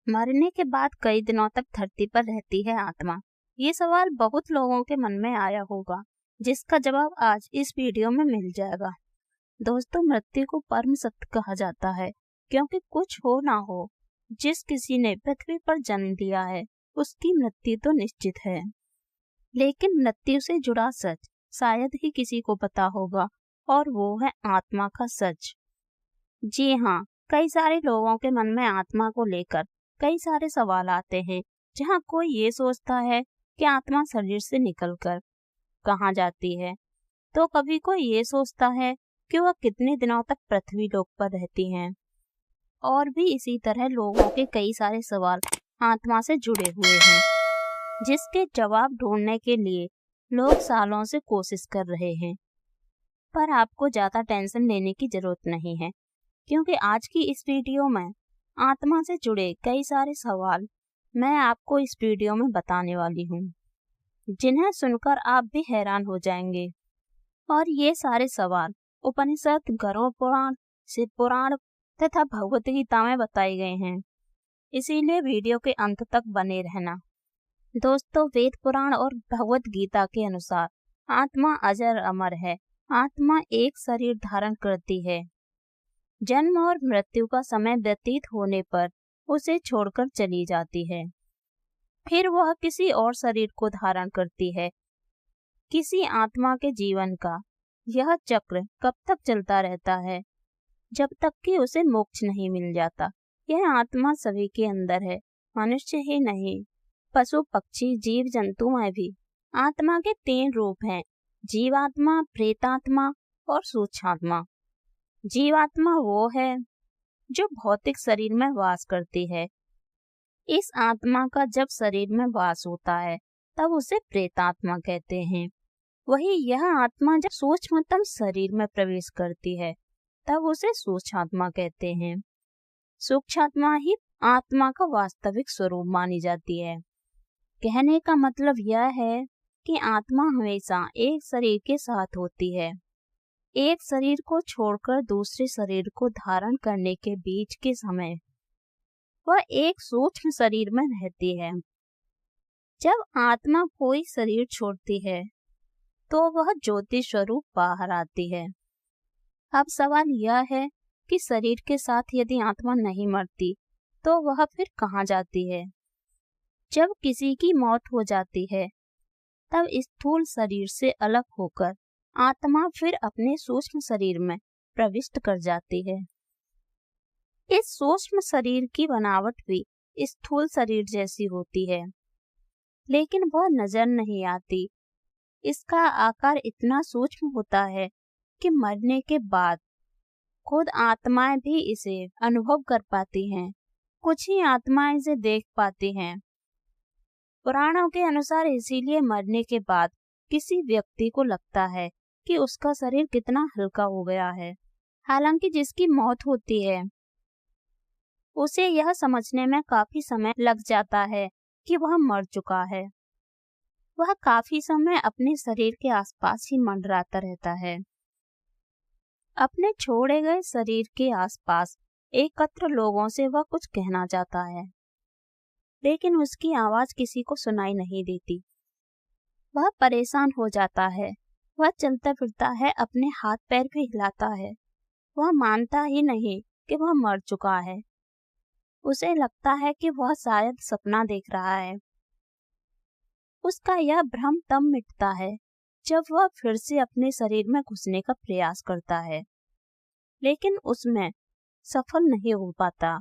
मरने के बाद कई दिनों तक धरती पर रहती है आत्मा। ये सवाल बहुत लोगों के मन में आया होगा, जिसका जवाब आज इस वीडियो में मिल जाएगा। दोस्तों, मृत्यु को परम सत्य कहा जाता है, क्योंकि कुछ हो ना हो, जिस किसी ने पृथ्वी पर जन्म लिया है उसकी मृत्यु तो निश्चित है। लेकिन मृत्यु से जुड़ा सच शायद ही किसी को पता होगा, और वो है आत्मा का सच। जी हाँ, कई सारे लोगों के मन में आत्मा को लेकर कई सारे सवाल आते हैं। जहाँ कोई ये सोचता है कि आत्मा शरीर से निकलकर कहाँ जाती है, तो कभी कोई ये सोचता है कि वह कितने दिनों तक पृथ्वी लोक पर रहती हैं। और भी इसी तरह लोगों के कई सारे सवाल आत्मा से जुड़े हुए हैं, जिसके जवाब ढूंढने के लिए लोग सालों से कोशिश कर रहे हैं। पर आपको ज्यादा टेंशन लेने की जरूरत नहीं है, क्योंकि आज की इस वीडियो में आत्मा से जुड़े कई सारे सवाल मैं आपको इस वीडियो में बताने वाली हूँ, जिन्हें सुनकर आप भी हैरान हो जाएंगे। और ये सारे सवाल उपनिषद, गरुड़ पुराण, शिव पुराण तथा भगवत गीता में बताए गए हैं, इसीलिए वीडियो के अंत तक बने रहना। दोस्तों, वेद पुराण और भगवत गीता के अनुसार आत्मा अजर अमर है। आत्मा एक शरीर धारण करती है। जन्म और मृत्यु का समय व्यतीत होने पर उसे छोड़कर चली जाती है। फिर वह किसी और शरीर को धारण करती है। किसी आत्मा के जीवन का यह चक्र कब तक चलता रहता है? जब तक कि उसे मोक्ष नहीं मिल जाता। यह आत्मा सभी के अंदर है, मनुष्य ही नहीं, पशु पक्षी जीव जंतु में भी। आत्मा के 3 रूप हैं: जीवात्मा, प्रेतात्मा और सूक्ष्मात्मा। जीवात्मा वो है जो भौतिक शरीर में वास करती है। इस आत्मा का जब शरीर में वास होता है तब उसे प्रेतात्मा कहते हैं। वही यह आत्मा जब सूक्ष्मतम शरीर में प्रवेश करती है तब उसे सूक्ष्मात्मा कहते हैं। सूक्ष्मात्मा ही आत्मा का वास्तविक स्वरूप मानी जाती है। कहने का मतलब यह है कि आत्मा हमेशा एक शरीर के साथ होती है। एक शरीर को छोड़कर दूसरे शरीर को धारण करने के बीच के समय वह एक सूक्ष्म शरीर में रहती है। जब आत्मा कोई शरीर छोड़ती है तो वह ज्योति स्वरूप बाहर आती है। अब सवाल यह है कि शरीर के साथ यदि आत्मा नहीं मरती तो वह फिर कहाँ जाती है? जब किसी की मौत हो जाती है तब स्थूल शरीर से अलग होकर आत्मा फिर अपने सूक्ष्म शरीर में प्रविष्ट कर जाती है। इस सूक्ष्म शरीर की बनावट भी स्थूल शरीर जैसी होती है, लेकिन वह नजर नहीं आती। इसका आकार इतना सूक्ष्म होता है कि मरने के बाद खुद आत्माएं भी इसे अनुभव कर पाती हैं। कुछ ही आत्माएं इसे देख पाती हैं। पुराणों के अनुसार इसीलिए मरने के बाद किसी व्यक्ति को लगता है कि उसका शरीर कितना हल्का हो गया है। हालांकि जिसकी मौत होती है उसे यह समझने में काफी समय लग जाता है कि वह मर चुका है। वह काफी समय अपने शरीर के आसपास ही मंडराता रहता है। अपने छोड़े गए शरीर के आसपास एकत्र लोगों से वह कुछ कहना चाहता है, लेकिन उसकी आवाज किसी को सुनाई नहीं देती। वह परेशान हो जाता है। वह चलता फिरता है, अपने हाथ पैर भी हिलाता है। वह मानता ही नहीं कि वह मर चुका है। उसे लगता है कि वह शायद सपना देख रहा है। उसका यह भ्रम तब मिटता है जब वह फिर से अपने शरीर में घुसने का प्रयास करता है, लेकिन उसमें सफल नहीं हो पाता।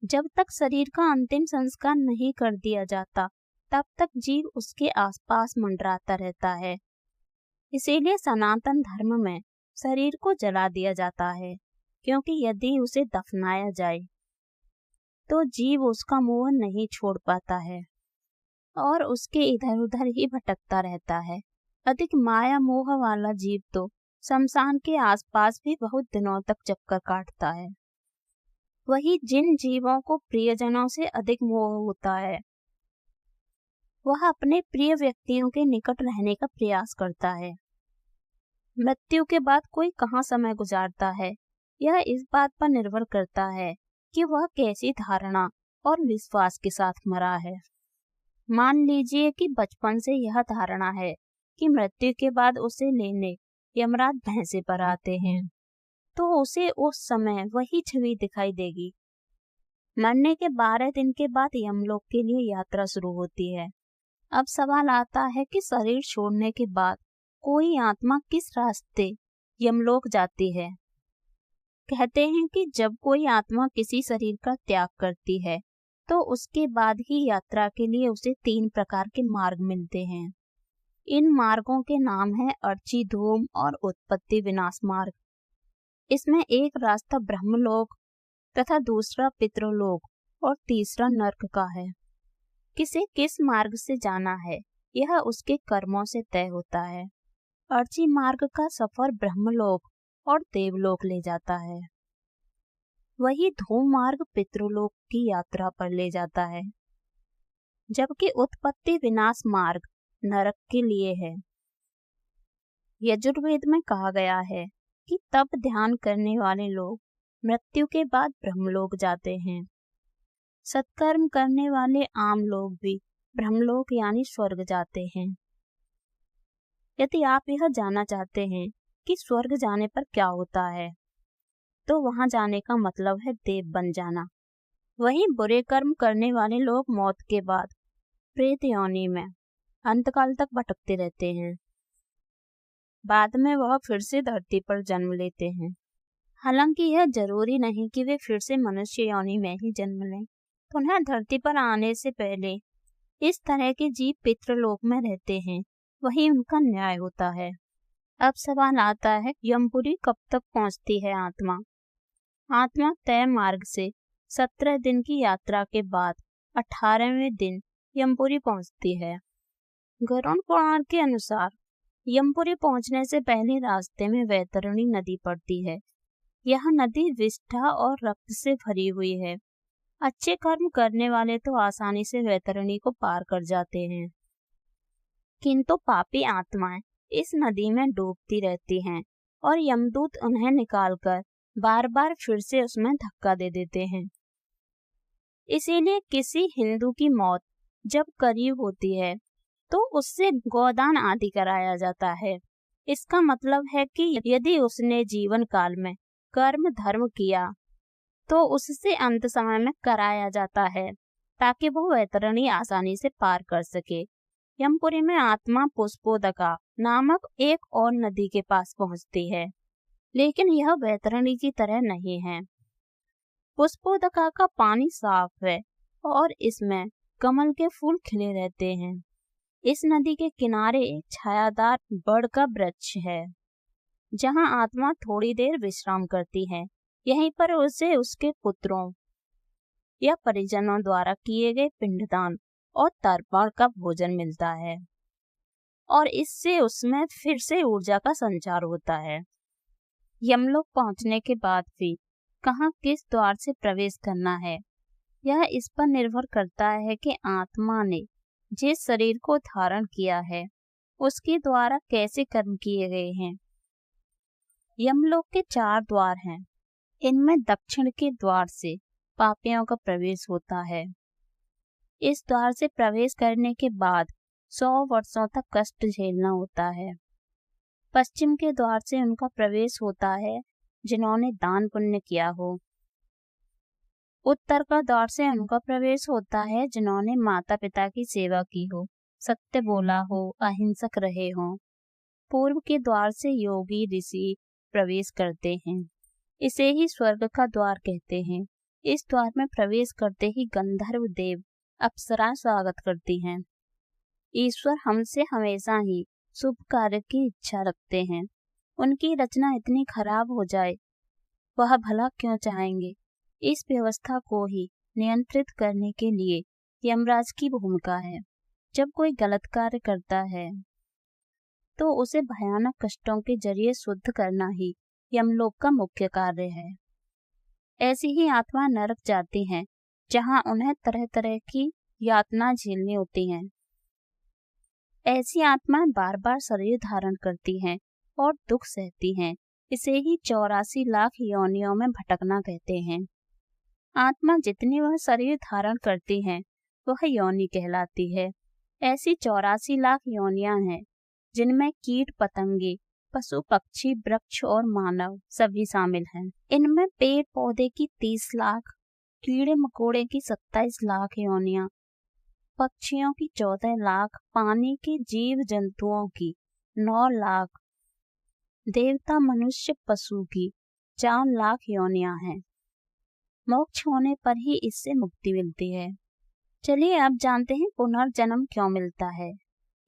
जब तक शरीर का अंतिम संस्कार नहीं कर दिया जाता तब तक जीव उसके आसपास मंडराता रहता है। इसीलिए सनातन धर्म में शरीर को जला दिया जाता है, क्योंकि यदि उसे दफनाया जाए तो जीव उसका मोह नहीं छोड़ पाता है और उसके इधर उधर ही भटकता रहता है। अधिक माया मोह वाला जीव तो शमशान के आसपास भी बहुत दिनों तक चक्कर काटता है। वही जिन जीवों को प्रियजनों से अधिक मोह होता है वह अपने प्रिय व्यक्तियों के निकट रहने का प्रयास करता है। मृत्यु के बाद कोई कहाँ समय गुजारता है, यह इस बात पर निर्भर करता है कि वह कैसी धारणा और विश्वास के साथ मरा है। मान लीजिए कि बचपन से यह धारणा है कि मृत्यु के बाद उसे लेने यमराज भैंसे पर आते हैं, तो उसे उस समय वही छवि दिखाई देगी। मरने के 12 दिन के बाद यमलोक के लिए यात्रा शुरू होती है। अब सवाल आता है कि शरीर छोड़ने के बाद कोई आत्मा किस रास्ते यमलोक जाती है। कहते हैं कि जब कोई आत्मा किसी शरीर का त्याग करती है तो उसके बाद ही यात्रा के लिए उसे 3 प्रकार के मार्ग मिलते हैं। इन मार्गों के नाम है अर्ची धूम और उत्पत्ति विनाश मार्ग। इसमें एक रास्ता ब्रह्मलोक तथा दूसरा पितृलोक और तीसरा नर्क का है। किसे किस मार्ग से जाना है यह उसके कर्मों से तय होता है। अर्ची मार्ग का सफर ब्रह्मलोक और देवलोक ले जाता है, वही धूम मार्ग पितृलोक की यात्रा पर ले जाता है, जबकि उत्पत्ति विनाश मार्ग नरक के लिए है। यजुर्वेद में कहा गया है कि तप ध्यान करने वाले लोग मृत्यु के बाद ब्रह्मलोक जाते हैं। सत्कर्म करने वाले आम लोग भी ब्रह्मलोक यानी स्वर्ग जाते हैं। यदि आप यह जानना चाहते हैं कि स्वर्ग जाने पर क्या होता है, तो वहां जाने का मतलब है देव बन जाना। वहीं बुरे कर्म करने वाले लोग मौत के बाद प्रेत योनि में अंतकाल तक भटकते रहते हैं। बाद में वह फिर से धरती पर जन्म लेते हैं। हालांकि यह जरूरी नहीं कि वे फिर से मनुष्य योनि में ही जन्म लें। पुनः धरती पर आने से पहले इस तरह के जीव पितृलोक में रहते हैं, वही उनका न्याय होता है। अब सवाल आता है, यमपुरी कब तक पहुंचती है आत्मा? आत्मा तय मार्ग से 17 दिन की यात्रा के बाद 18वें दिन यमपुरी पहुंचती है। गरुड़ पुराण के अनुसार यमपुरी पहुंचने से पहले रास्ते में वैतरणी नदी पड़ती है। यह नदी विष्ठा और रक्त से भरी हुई है। अच्छे कर्म करने वाले तो आसानी से वैतरणी को पार कर जाते हैं, किंतु पापी आत्माएं इस नदी में डूबती रहती हैं और यमदूत उन्हें निकालकर बार बार फिर से उसमें धक्का दे देते हैं। इसीलिए किसी हिंदू की मौत जब करीब होती है तो उससे गोदान आदि कराया जाता है। इसका मतलब है कि यदि उसने जीवन काल में कर्म धर्म किया तो उससे अंत समय में कराया जाता है, ताकि वो वैतरणी आसानी से पार कर सके। यमपुरी में आत्मा पुष्पोदका नामक एक और नदी के पास पहुंचती है, लेकिन यह वैतरणी की तरह नहीं है। पुष्पोदका का पानी साफ है और इसमें कमल के फूल खिले रहते हैं। इस नदी के किनारे एक छायादार बड़ का वृक्ष है, जहां आत्मा थोड़ी देर विश्राम करती है। यहीं पर उसे उसके पुत्रों या परिजनों द्वारा किए गए पिंडदान और तर्पण का भोजन मिलता है और इससे उसमें फिर से ऊर्जा का संचार होता है। यमलोक पहुंचने के बाद भी कहाँ किस द्वार से प्रवेश करना है, यह इस पर निर्भर करता है कि आत्मा ने जिस शरीर को धारण किया है उसके द्वारा कैसे कर्म किए गए हैं। यमलोक के 4 द्वार हैं। इनमें दक्षिण के द्वार से पापियों का प्रवेश होता है। इस द्वार से प्रवेश करने के बाद 100 वर्षों तक कष्ट झेलना होता है। पश्चिम के द्वार से उनका प्रवेश होता है जिन्होंने दान पुण्य किया हो। उत्तर का द्वार से उनका प्रवेश होता है जिन्होंने माता पिता की सेवा की हो, सत्य बोला हो, अहिंसक रहे हो। पूर्व के द्वार से योगी ऋषि प्रवेश करते हैं। इसे ही स्वर्ग का द्वार कहते हैं। इस द्वार में प्रवेश करते ही गंधर्व देव अप्सरा स्वागत करती हैं। ईश्वर हमसे हमेशा ही शुभ कार्य की इच्छा रखते हैं। उनकी रचना इतनी खराब हो जाए वह भला क्यों चाहेंगे। इस व्यवस्था को ही नियंत्रित करने के लिए यमराज की भूमिका है। जब कोई गलत कार्य करता है तो उसे भयानक कष्टों के जरिए शुद्ध करना ही यमलोक का मुख्य कार्य है। ऐसी ही आत्मा नरक जाती हैं, जहां उन्हें तरह तरह की यातना झेलनी होती हैं। ऐसी आत्माएं बार बार शरीर धारण करती हैं और दुख सहती हैं। इसे ही 84 लाख योनियों में भटकना कहते हैं। आत्मा जितनी वह शरीर धारण करती है वह योनि कहलाती है। ऐसी 84 लाख योनियां हैं जिनमें कीट पतंगे, पशु पक्षी, वृक्ष और मानव सभी शामिल हैं। इनमें पेड़ पौधे की 30 लाख, कीड़े मकोड़े की 27 लाख योनियां, पक्षियों की 14 लाख, पानी के जीव जंतुओं की 9 लाख, देवता मनुष्य पशु की 4 लाख योनियां हैं। मोक्ष होने पर ही इससे मुक्ति मिलती है। चलिए अब जानते हैं पुनर्जन्म क्यों मिलता है।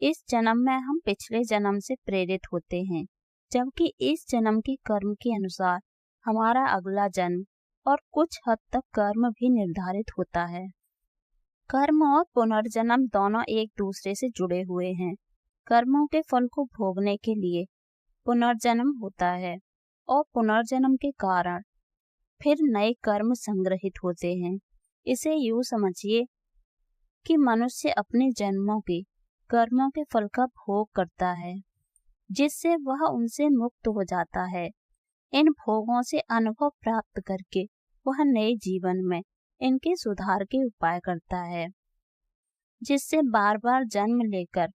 इस जन्म में हम पिछले जन्म से प्रेरित होते हैं, जबकि इस जन्म के कर्म के अनुसार हमारा अगला जन्म और कुछ हद तक कर्म भी निर्धारित होता है। कर्म और पुनर्जन्म दोनों एक दूसरे से जुड़े हुए हैं। कर्मों के फल को भोगने के लिए पुनर्जन्म होता है और पुनर्जन्म के कारण फिर नए कर्म संग्रहित होते हैं। इसे यूं समझिए कि मनुष्य अपने जन्मों के कर्मों के फल का भोग करता है, जिससे वह उनसे मुक्त हो जाता है। इन भोगों से अनुभव प्राप्त करके वह नए जीवन में इनके सुधार के उपाय करता है, जिससे बार बार जन्म लेकर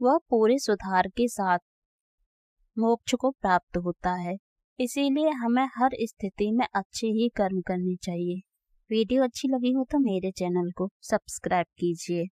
वह पूरे सुधार के साथ मोक्ष को प्राप्त होता है। इसीलिए हमें हर स्थिति में अच्छे ही कर्म करने चाहिए। वीडियो अच्छी लगी हो तो मेरे चैनल को सब्सक्राइब कीजिए।